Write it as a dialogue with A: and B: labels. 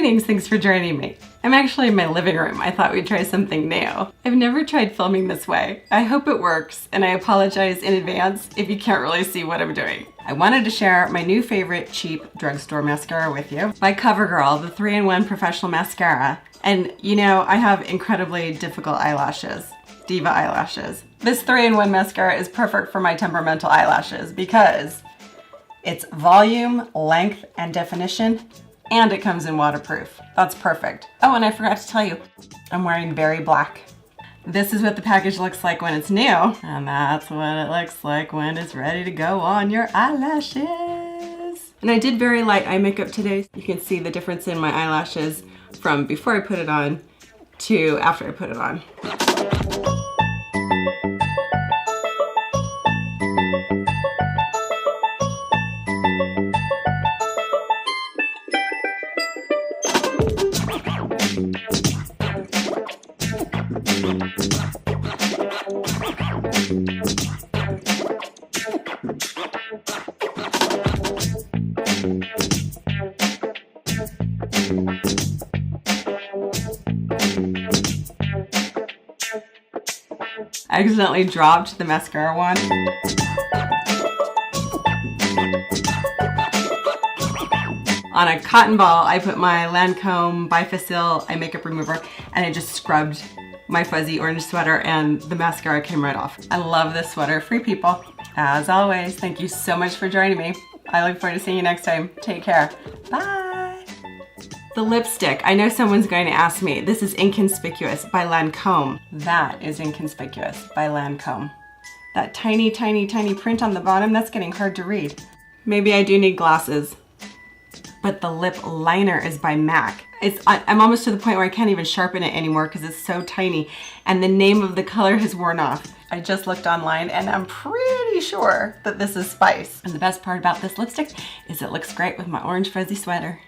A: Greetings, thanks for joining me. I'm actually in my living room. I thought we'd try something new. I've never tried filming this way. I hope it works, and I apologize in advance if you can't really see what I'm doing. I wanted to share my new favorite cheap drugstore mascara with you by CoverGirl, the 3-in-1 professional mascara. And you know, I have incredibly difficult eyelashes, diva eyelashes. This 3-in-1 mascara is perfect for my temperamental eyelashes because it's volume, length, and definition, and it comes in waterproof. That's perfect. Oh, and I forgot to tell you, I'm wearing berry black. This is what the package looks like when it's new, and that's what it looks like when it's ready to go on your eyelashes. And I did very light eye makeup today. You can see the difference in my eyelashes from before I put it on to after I put it on. I accidentally dropped the mascara wand. On a cotton ball, I put my Lancome Bifacil eye makeup remover and I just scrubbed my fuzzy orange sweater and the mascara came right off. I love this sweater. Free people. As always, thank you so much for joining me. I look forward to seeing you next time. Take care. Bye. The lipstick. I know someone's going to ask me. This is Inconspicuous by Lancome. That is Inconspicuous by Lancome. That tiny, tiny, tiny print on the bottom, that's getting hard to read. Maybe I do need glasses. But the lip liner is by MAC. I'm almost to the point where I can't even sharpen it anymore because it's so tiny and the name of the color has worn off. I just looked online and I'm pretty sure that this is Spice. And the best part about this lipstick is it looks great with my orange fuzzy sweater.